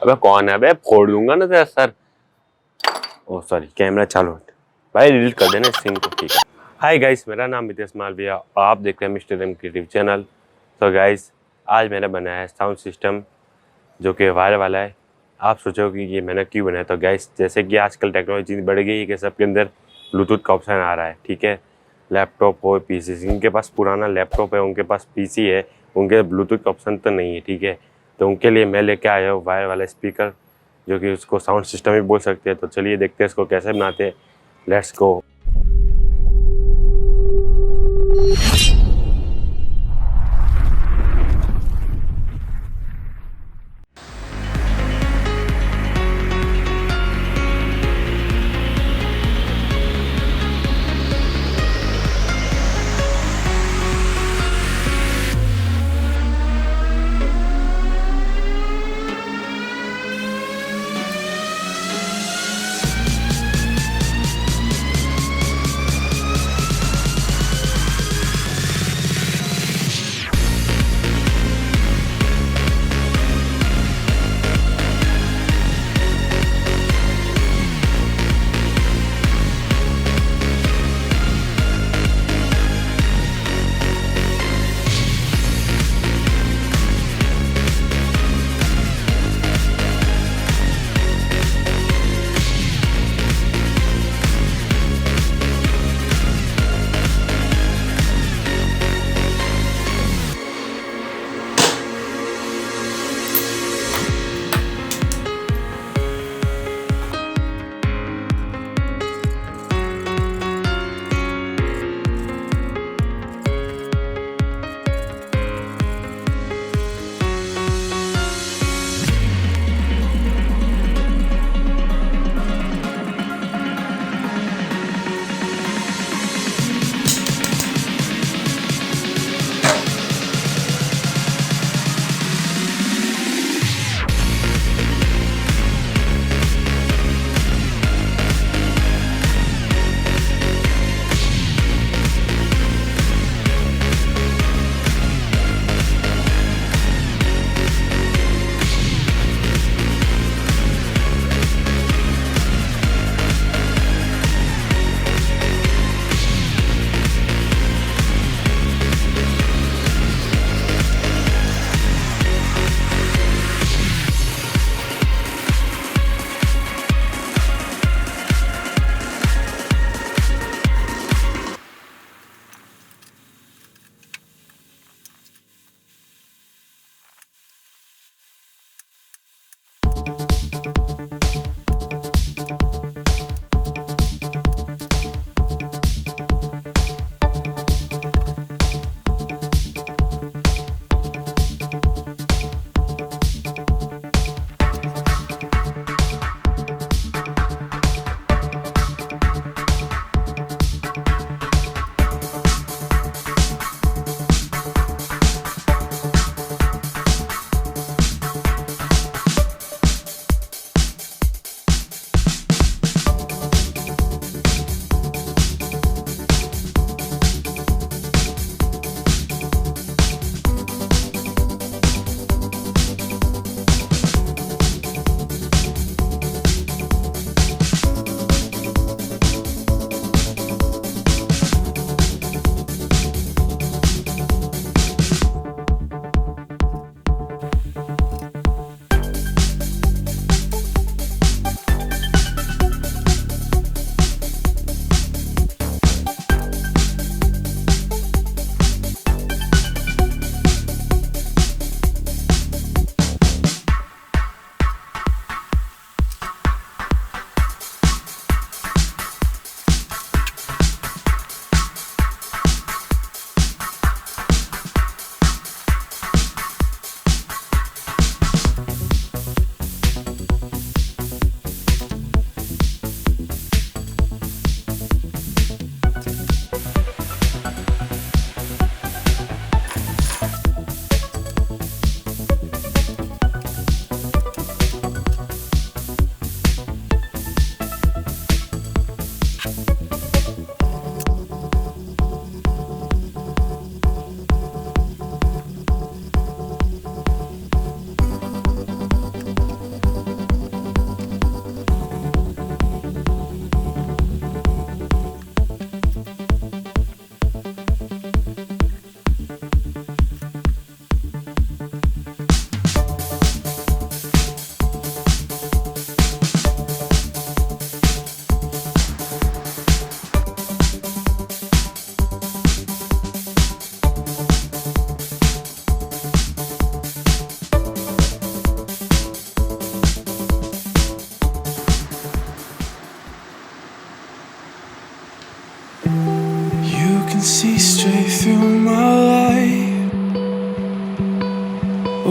अबे कौन है? अबे फोड़ दूंगा ना तेरा सर। ओ सॉरी, कैमरा चालू है भाई, डिलीट कर देना इस सीन को, ठीक है। हाय गाइस, मेरा नाम मितेश मालविया और आप देख रहे हैं मिस्टर एम क्रिएटिव चैनल। तो गाइस, आज मैंने बनाया है साउंड सिस्टम जो कि वायर वाला है। आप सोचोगे कि ये मैंने क्यों बनाया? तो गाइस, जैसे कि आजकल टेक्नोलॉजी बढ़ गई है कि सबके अंदर ब्लूटूथ का ऑप्शन आ रहा है, ठीक है। लैपटॉप हो, पीसी, जिनके पास पुराना लैपटॉप है, उनके पास पीसी है, उनके ब्लूटूथ का ऑप्शन तो नहीं है, ठीक है। तो उनके लिए मैं लेके आया हूँ वायर वाला स्पीकर, जो कि उसको साउंड सिस्टम भी बोल सकते हैं। तो चलिए देखते हैं इसको कैसे बनाते हैं। Let's go.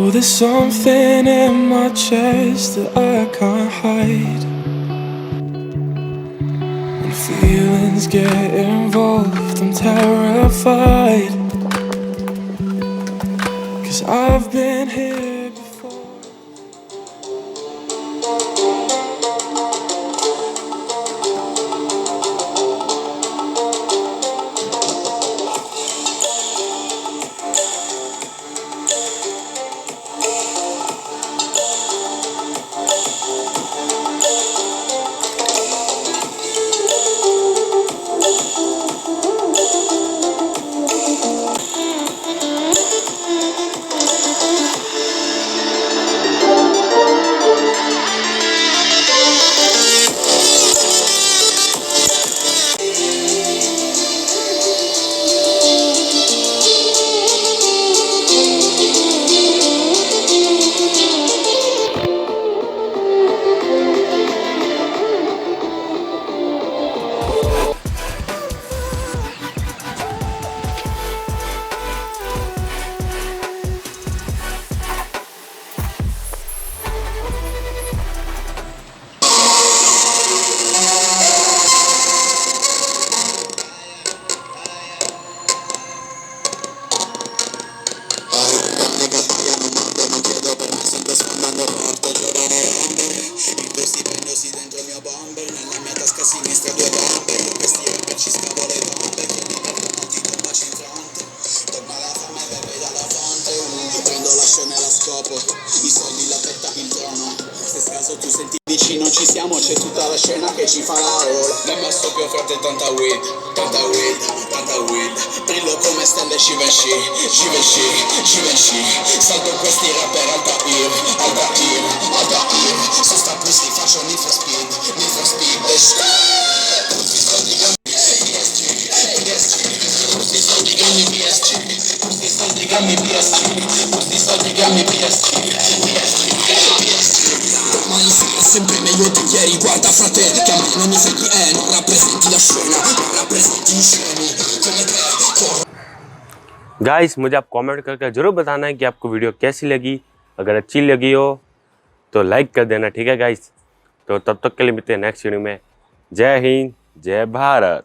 Oh, there's something in my chest that I can't hide. When feelings get involved, I'm terrified. 'Cause I've been here before. Sinistra due bombe, con questi rapper ci scavo le bombe, con i noti con baci in fronte, torna la fame beve dalla fonte, prendo la scena e la scopo, i soldi, la fetta, il trono, se scaso tu senti vicino ci siamo, c'è tutta la scena che ci fa la ola, nel mio soppio frate tanta weed, tanta weed, tanta weed, brillo come stelle Givenchy, Givenchy, Givenchy, salto questi rapper alta ir, alta ir, alta ir, su sta pussy faccio need for speed, e tutti i soldi grammi PSG, PSG, tutti i soldi grammi PSG, tutti i soldi grammi PSG, tutti i soldi grammi PSG, PSG, PSG. Domani sarà sempre meglio di ieri, guarda frate, chiamano non mi freghi, non rappresenti la scena, non rappresenti i scemi, come te, guys मुझे आप कमेंट करके ज़रूर बताना है कि आपको वीडियो कैसी लगी। अगर अच्छी लगी हो तो लाइक कर देना, ठीक है गाइस। तो तब तक के लिए मिलते हैं नेक्स्ट वीडियो में। जय हिंद, जय भारत।